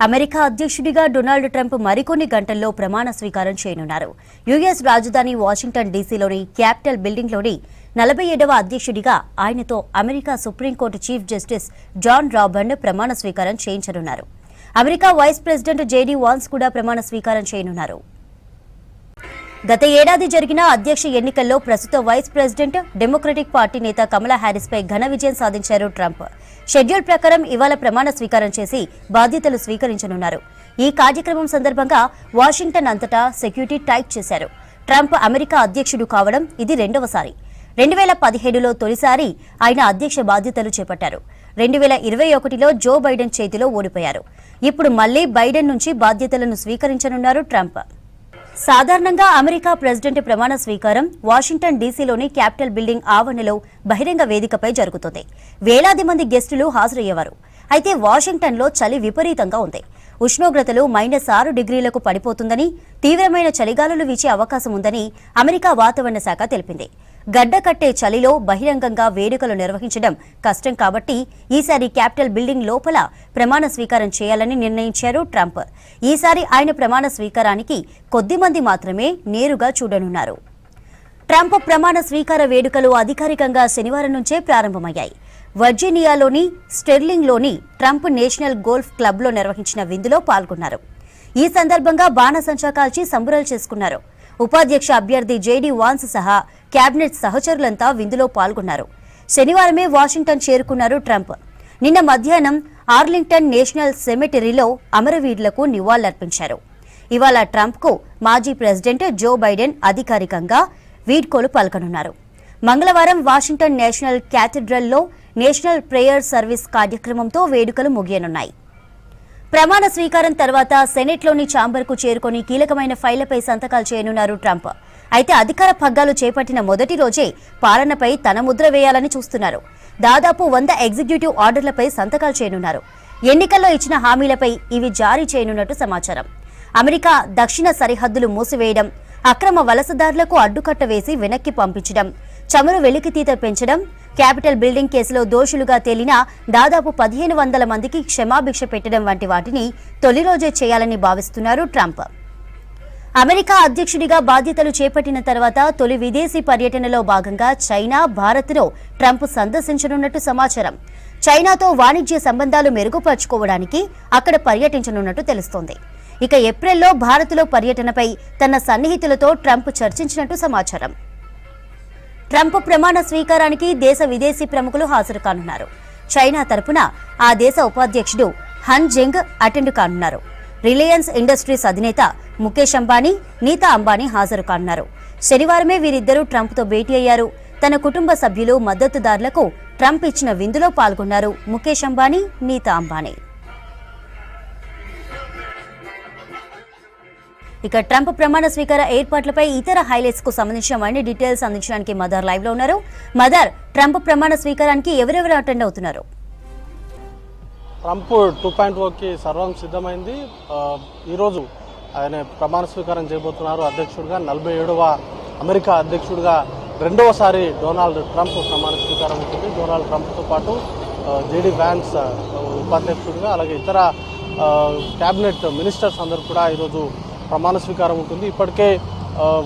America అధ్యక్షుడిగా Donald Trump మరికొన్ని గంటల్లో ప్రమాణ స్వీకారం చేయనున్నారు. యుఎస్ రాజధాని వాషింగ్టన్ డీసీలోని క్యాపిటల్ బిల్డింగ్లోని 47వ అధ్యక్షుడిగా ఆయనతో America supreme court chief justice John Roberts ప్రమాణ స్వీకారం చేయించనున్నారు. America vice president JD Vance కూడా ప్రమాణ స్వీకారం చేయనున్నారు. గత ఏడాది జరిగిన అధ్యక్ష ఎన్నికల్లో ప్రస్తుత వైస్ ప్రెసిడెంట్ డెమోక్రటిక్ పార్టీ నేత కమలా హ్యారిస్ పై ఘన విజయం సాధించారు ట్రంప్. షెడ్యూల్ ప్రకారం ఇవాళ ప్రమాణ స్వీకారం చేసి బాధ్యతలు స్వీకరించనున్నారు. ఈ కార్యక్రమం సందర్భంగా వాషింగ్టన్ అంతటా సెక్యూరిటీ టైట్ చేశారు. ట్రంప్ అమెరికా అధ్యక్షుడు కావడం ఇది రెండవసారి. 2017లో తొలిసారి ఆయన అధ్యక్ష బాధ్యతలు చేపట్టారు. 2021లో జో బైడెన్ చేతిలో ఓడిపోయారు. ఇప్పుడు మళ్లీ బైడెన్ నుంచి బాధ్యతలను స్వీకరించనున్నారు ట్రంప్. సాధారణంగా అమెరికా ప్రెసిడెంట్ ప్రమాణ స్వీకారం వాషింగ్టన్ డీసీలోని క్యాపిటల్ బిల్డింగ్ ఆవరణలో బహిరంగ వేదికపై జరుగుతుంది. వేలాది మంది గెస్టులు హాజరయ్యేవారు. అయితే వాషింగ్టన్లో చలి విపరీతంగా ఉంది. ఉష్ణోగ్రతలు -6 డిగ్రీలకు పడిపోతుందని, తీవ్రమైన చలిగాలులు వీచే అవకాశం ఉందని అమెరికా వాతావరణ శాఖ తెలిపింది. గడ్డ కట్టే చలిలో బహిరంగంగా వేడుకలు నిర్వహించడం కష్టం కాబట్టి ఈసారి క్యాపిటల్ బిల్డింగ్ లోపల ప్రమాణ స్వీకారం చేయాలని నిర్ణయించారు ట్రంప్. ఈసారి ఆయన ప్రమాణ స్వీకారానికి కొద్దిమంది మాత్రమే నేరుగా చూడనున్నారు. ట్రంప్ ప్రమాణ స్వీకార వేడుకలు అధికారికంగా శనివారం నుంచే ప్రారంభమయ్యాయి. వర్జీనియాలోని స్టెర్లింగ్లోని ట్రంప్ నేషనల్ గోల్ఫ్ క్లబ్లో నిర్వహించిన విందులో పాల్గొన్నారు. ఈ సందర్భంగా బాణసంచా కాల్చి సంబురాలు చేసుకున్నారు. ఉపాధ్యక్ష అభ్యర్థి జేడీ వాన్స్ సహా కేబినెట్ సహచరులంతా విందులో పాల్గొన్నారు. శనివారమే వాషింగ్టన్ చేరుకున్నారు ట్రంప్. నిన్న మధ్యాహ్నం ఆర్లింగ్టన్ నేషనల్ సెమెటరీలో అమరవీరులకు నివాళులర్పించారు. ఇవాళ ట్రంప్కు మాజీ ప్రెసిడెంట్ జో బైడెన్ అధికారికంగా వీడ్కోలు పలకనున్నారు. మంగళవారం వాషింగ్టన్ నేషనల్ క్యాథడ్రల్లో నేషనల్ ప్రేయర్ సర్వీస్ కార్యక్రమంతో వేడుకలు ముగియనున్నాయి. ప్రమాణ స్వీకారం తర్వాత సెనెట్లోని ఛాంబర్కు చేరుకుని కీలకమైన ఫైళ్లపై సంతకాలు చేయనున్నారు ట్రంప్. అయితే అధికార పగ్గాలు చేపట్టిన మొదటి రోజే పాలనపై తన ముద్ర వేయాలని చూస్తున్నారు. దాదాపు 100 ఎగ్జిక్యూటివ్ ఆర్డర్లపై సంతకాలు చేయనున్నారు. ఎన్నికల్లో ఇచ్చిన హామీలపై ఇవి జారీ చేయనున్నట్టు సమాచారం. అమెరికా దక్షిణ సరిహద్దులు మూసివేయడం, అక్రమ వలసదారులకు అడ్డుకట్ట వేసి వెనక్కి పంపించడం, చమురు వెలికితీత పెంచడం, క్యాపిటల్ బిల్డింగ్ కేసులో దోషులుగా తేలిన దాదాపు 1500 మందికి క్షమాభిక్ష పెట్టడం వంటి వాటిని తొలి రోజే చేయాలని భావిస్తున్నారు ట్రంప్. అమెరికా అధ్యక్షుడిగా బాధ్యతలు చేపట్టిన తర్వాత తొలి విదేశీ పర్యటనలో భాగంగా చైనా, భారత్ను ట్రంప్ సందర్శించనున్నట్టు సమాచారం. చైనాతో వాణిజ్య సంబంధాలు మెరుగుపరుచుకోవడానికి అక్కడ పర్యటించనున్నట్టు తెలుస్తోంది. ఇక ఏప్రిల్లో భారత్లో పర్యటనపై తన సన్నిహితులతో ట్రంప్ చర్చించినట్టు సమాచారం. ట్రంప్ ప్రమాణ స్వీకారానికి దేశ విదేశీ ప్రముఖులు హాజరు కానున్నారు. చైనా తరపున ఆ దేశ ఉపాధ్యక్షుడు హన్ జెంగ్ అటెండ్ కానున్నారు. రిలయన్స్ ఇండస్ట్రీస్ అధినేత ముఖేష్ అంబానీ, నీతా అంబానీ హాజరు కానున్నారు. శనివారమే వీరిద్దరూ ట్రంప్తో భేటీ అయ్యారు. తన కుటుంబ సభ్యులు, మద్దతుదారులకు ట్రంప్ ఇచ్చిన విందులో పాల్గొన్నారు ముఖేష్ అంబానీ, నీతా అంబానీ. ఇక ట్రంప్ ప్రమాణ స్వీకార ఏర్పాట్లపై ఇతర హైలైట్స్ కు సంబంధించిన మరిన్ని డీటెయిల్స్ అందించడానికి మదర్ లైవ్ లో ఉన్నారు. మదర్, ట్రంప్ ప్రమాణ స్వీకారానికి ఎవరెవరు అటెండ్ అవుతున్నారు? ట్రంప్ 2.0కి సర్వం సిద్ధమైంది. ఈరోజు ఆయన ప్రమాణ స్వీకారం చేయబోతున్నారు. అధ్యక్షుడిగా 47వ అమెరికా అధ్యక్షుడిగా రెండవసారి డొనాల్డ్ ట్రంప్ ప్రమాణ స్వీకారం ఉంటుంది. డొనాల్డ్ ట్రంప్తో పాటు జేడీ వాన్స్ ఉపాధ్యక్షుడిగా, అలాగే ఇతర క్యాబినెట్ మినిస్టర్స్ అందరూ కూడా ఈరోజు ప్రమాణ స్వీకారం ఉంటుంది. ఇప్పటికే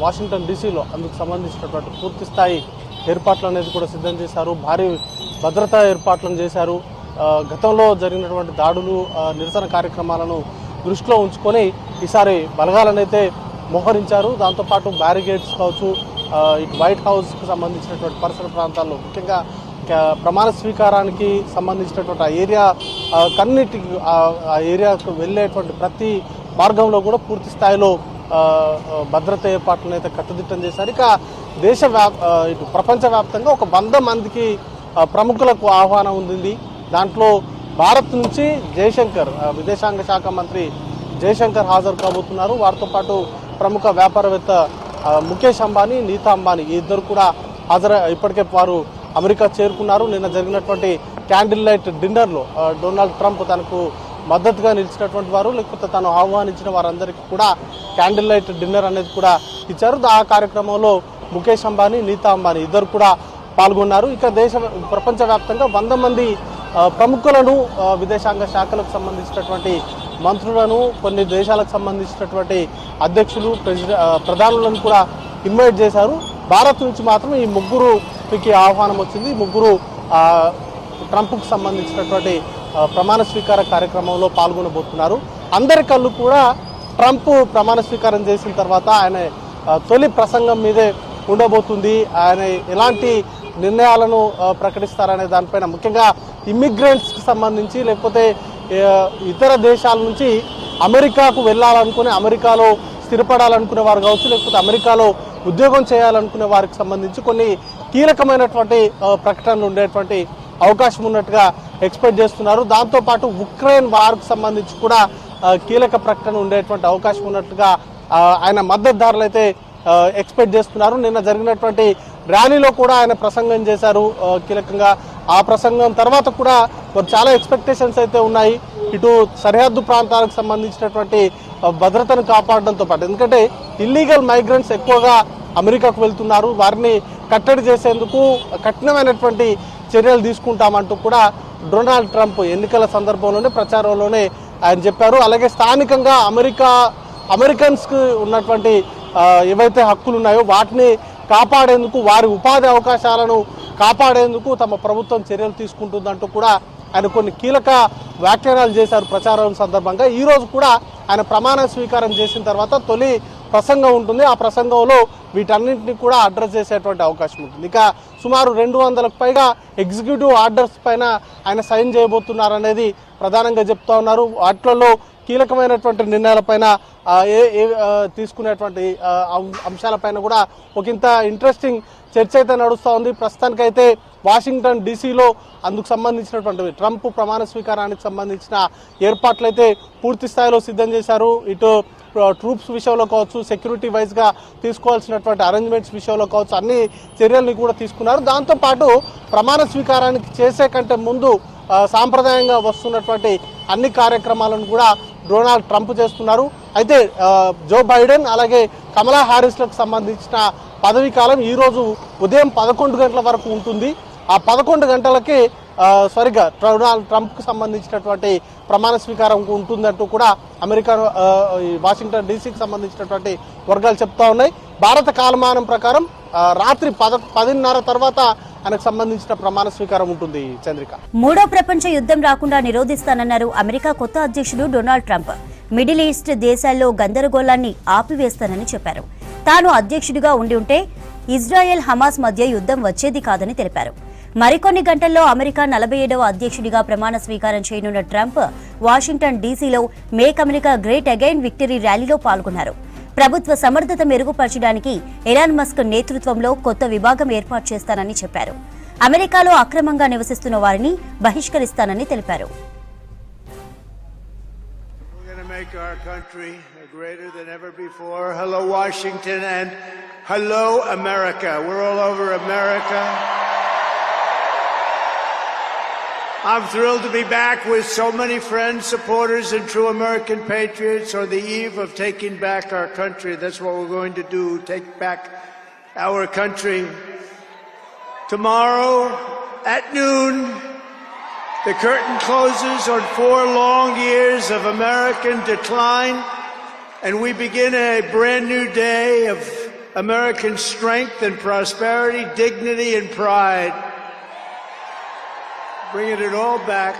వాషింగ్టన్ డీసీలో అందుకు సంబంధించినటువంటి పూర్తి స్థాయి ఏర్పాట్లు అనేది కూడా సిద్ధం చేశారు. భారీ భద్రతా ఏర్పాట్లను చేశారు. గతంలో జరిగినటువంటి దాడులు, నిరసన కార్యక్రమాలను దృష్టిలో ఉంచుకొని ఈసారి బలగాలనైతే మోహరించారు. దాంతోపాటు బ్యారిగేడ్స్ కావచ్చు, ఇటు వైట్ హౌస్కు సంబంధించినటువంటి పరిసర ప్రాంతాల్లో, ముఖ్యంగా ప్రమాణ స్వీకారానికి సంబంధించినటువంటి ఆ ఏరియా కన్నిటికి ఆ ఏరియాకు వెళ్ళేటువంటి ప్రతి మార్గంలో కూడా పూర్తి స్థాయిలో భద్రత ఏర్పాట్లను అయితే కట్టుదిట్టం చేశారు. ఇక ఇటు ప్రపంచవ్యాప్తంగా ఒక 100 మందికి ప్రముఖులకు ఆహ్వానం ఉంది. దాంట్లో భారత్ నుంచి జయశంకర్, విదేశాంగ శాఖ మంత్రి జయశంకర్ హాజరు కాబోతున్నారు. వారితో పాటు ప్రముఖ వ్యాపారవేత్త ముఖేష్ అంబానీ, నీతా అంబానీ ఈ ఇద్దరు కూడా ఇప్పటికే వారు అమెరికా చేరుకున్నారు. నిన్న జరిగినటువంటి క్యాండిల్ లైట్ డిన్నర్లో డొనాల్డ్ ట్రంప్ తనకు మద్దతుగా నిలిచినటువంటి వారు, లేకపోతే తను ఆహ్వానించిన వారందరికీ కూడా క్యాండిల్ లైట్ డిన్నర్ అనేది కూడా ఇచ్చారు. ఆ కార్యక్రమంలో ముఖేష్ అంబానీ, నీతా అంబానీ ఇద్దరు కూడా పాల్గొన్నారు. ఇక ప్రపంచవ్యాప్తంగా 100 మంది ప్రముఖులను విదేశాంగ శాఖలకు సంబంధించినటువంటి మంత్రులను, కొన్ని దేశాలకు సంబంధించినటువంటి అధ్యక్షులు, ప్రధానులను కూడా ఇన్వైట్ చేశారు. భారత్ నుంచి మాత్రం ఈ ముగ్గురుకి ఆహ్వానం వచ్చింది. ముగ్గురు ట్రంప్కు సంబంధించినటువంటి ప్రమాణ స్వీకార కార్యక్రమంలో పాల్గొనబోతున్నారు. అందరి కళ్ళు కూడా ట్రంప్ ప్రమాణ స్వీకారం చేసిన తర్వాత ఆయన తొలి ప్రసంగం మీదే ఉండబోతుంది. ఆయన ఎలాంటి నిర్ణయాలను ప్రకటిస్తారనే దానిపైన, ముఖ్యంగా ఇమ్మిగ్రెంట్స్కి సంబంధించి, లేకపోతే ఇతర దేశాల నుంచి అమెరికాకు వెళ్ళాలనుకుని, అమెరికాలో స్థిరపడాలనుకునే వారు కావచ్చు, లేకపోతే అమెరికాలో ఉద్యోగం చేయాలనుకునే వారికి సంబంధించి కొన్ని కీలకమైనటువంటి ప్రకటనలు ఉండేటువంటి అవకాశం ఉన్నట్టుగా ఎక్స్పెక్ట్ చేస్తున్నారు. దాంతోపాటు ఉక్రెయిన్ వార్కు సంబంధించి కూడా కీలక ప్రకటన ఉండేటువంటి అవకాశం ఉన్నట్టుగా ఆయన మద్దతుదారులు అయితే ఎక్స్పెక్ట్ చేస్తున్నారు. నిన్న జరిగినటువంటి ర్యాలీలో కూడా ఆయన ప్రసంగం చేశారు కీలకంగా. ఆ ప్రసంగం తర్వాత కూడా చాలా ఎక్స్పెక్టేషన్స్ అయితే ఉన్నాయి. ఇటు సరిహద్దు ప్రాంతాలకు సంబంధించినటువంటి భద్రతను కాపాడడంతో పాటు, ఎందుకంటే ఇల్లీగల్ మైగ్రెంట్స్ ఎక్కువగా అమెరికాకు వెళ్తున్నారు, వారిని కట్టడి చేసేందుకు కఠినమైనటువంటి చర్యలు తీసుకుంటామంటూ కూడా డొనాల్డ్ ట్రంప్ ఎన్నికల సందర్భంలోనే, ప్రచారంలోనే ఆయన చెప్పారు. అలాగే స్థానికంగా అమెరికన్స్కి ఉన్నటువంటి ఏవైతే హక్కులు ఉన్నాయో వాటిని కాపాడేందుకు, వారి ఉపాధి అవకాశాలను కాపాడేందుకు తమ ప్రభుత్వం చర్యలు తీసుకుంటుందంటూ కూడా ఆయన కొన్ని కీలక వ్యాఖ్యానాలు చేశారు ప్రచారం సందర్భంగా. ఈరోజు కూడా ఆయన ప్రమాణ స్వీకారం చేసిన తర్వాత తొలి ప్రసంగం ఉంటుంది. ఆ ప్రసంగంలో వీటన్నింటినీ కూడా అడ్రస్ చేసేటువంటి అవకాశం ఉంటుంది. ఇక సుమారు 200కు పైగా ఎగ్జిక్యూటివ్ ఆర్డర్స్ పైన ఆయన సైన్ చేయబోతున్నారనేది ప్రధానంగా చెప్తా ఉన్నారు. వాటిలో కీలకమైనటువంటి నిర్ణయాలపైన తీసుకునేటువంటి అంశాలపైన కూడా ఒకంత ఇంట్రెస్టింగ్ చర్చ అయితే నడుస్తూ ఉంది. ప్రస్తుతానికైతే వాషింగ్టన్ డీసీలో అందుకు సంబంధించినటువంటి ట్రంప్ ప్రమాణ స్వీకారానికి సంబంధించిన ఏర్పాట్లు అయితే పూర్తి స్థాయిలో సిద్ధం చేశారు. ఇటు ట్రూప్స్ విషయంలో కావచ్చు, సెక్యూరిటీ వైజ్గా తీసుకోవాల్సినటువంటి అరేంజ్మెంట్స్ విషయంలో కావచ్చు, అన్ని చర్యల్ని కూడా తీసుకున్నారు. దాంతోపాటు ప్రమాణ స్వీకారానికి చేసే కంటే ముందు సాంప్రదాయంగా వస్తున్నటువంటి అన్ని కార్యక్రమాలను కూడా డొనాల్డ్ ట్రంప్ చేస్తున్నారు. అయితే జో బైడెన్ అలాగే కమలా హ్యారిస్లకు సంబంధించిన పదవీ కాలం ఈరోజు ఉదయం 11 గంటల వరకు ఉంటుంది. ఆ 11 గంటలకి సరిగ్గా డొనాల్డ్ ట్రంప్కు సంబంధించినటువంటి ప్రమాణ స్వీకారం ఉంటుందంటూ కూడా అమెరికా వాషింగ్టన్ డీసీకి సంబంధించినటువంటి వర్గాలు చెప్తా ఉన్నాయి. భారత కాలమానం ప్రకారం రాత్రి 10:30 తర్వాత ఆయనకు సంబంధించిన ప్రమాణ స్వీకారం ఉంటుంది. చంద్రిక, మూడో ప్రపంచ యుద్ధం రాకుండా నిరోధిస్తానన్నారు అమెరికా కొత్త అధ్యక్షుడు డొనాల్డ్ ట్రంప్. మిడిల్ ఈస్ట్ దేశాల్లో గందరగోళాన్ని ఆపివేస్తానని చెప్పారు. తాను అధ్యక్షుడిగా ఉంటే ఇజ్రాయెల్ హమాస్ మధ్య యుద్ధం వచ్చేది కాదని తెలిపారు. మరికొన్ని గంటల్లో అమెరికా 47వ అధ్యక్షుడిగా ప్రమాణ స్వీకారం చేయనున్న ట్రంప్ వాషింగ్టన్ డీసీలో make America great again victory ర్యాలీలో పాల్గొన్నారు. ప్రభుత్వ సమర్థత మెరుగుపరచడానికి ఎలాన్ మస్క్ నేతృత్వంలో కొత్త విభాగం ఏర్పాటు చేస్తానని చెప్పారు. అమెరికాలో అక్రమంగా నివసిస్తున్న వారిని బహిష్కరిస్తానని తెలిపారు. Make our country greater than ever before. Hello, Washington, and hello, America. We're all over America. I'm thrilled to be back with so many friends, supporters, and true American patriots on the eve of taking back our country. That's what we're going to do, take back our country. Tomorrow at noon, the curtain closes on 4 long years of American decline, and we begin a brand new day of American strength and prosperity, dignity and pride. Bringing it all back.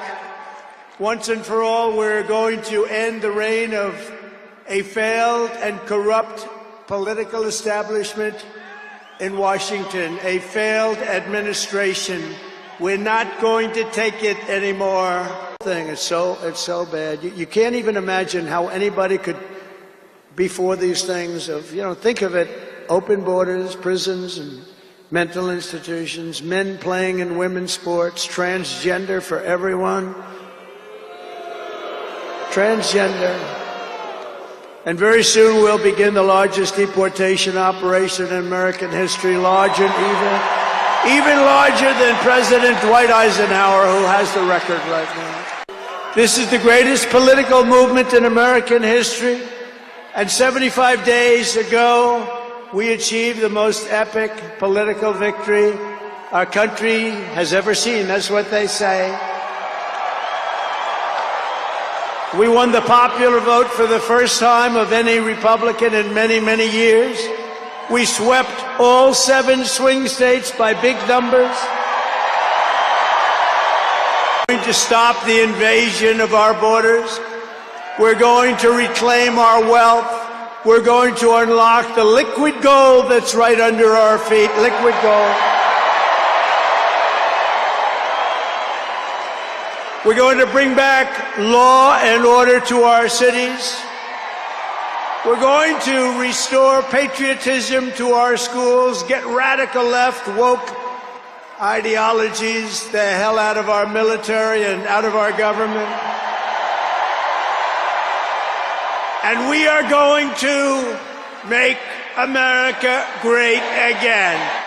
Once and for all, we're going to end the reign of a failed and corrupt political establishment in Washington, a failed administration. We're not going to take it anymore. It's so bad. You can't even imagine how anybody could be for these things of, think of it, open borders, prisons and mental institutions, men playing in women's sports, transgender for everyone. Transgender. And very soon we'll begin the largest deportation operation in American history, large and evil. Even larger than President Dwight Eisenhower, who has the record right now. This is the greatest political movement in American history. And 75 days ago, we achieved the most epic political victory our country has ever seen. That's what they say. We won the popular vote for the first time of any Republican in many, many years. We swept all 7 swing states by big numbers. We're going to stop the invasion of our borders. We're going to reclaim our wealth. We're going to unlock the liquid gold that's right under our feet. Liquid gold. We're going to bring back law and order to our cities. We're going to restore patriotism to our schools, get radical left, woke ideologies the hell out of our military and out of our government. And we are going to make America great again.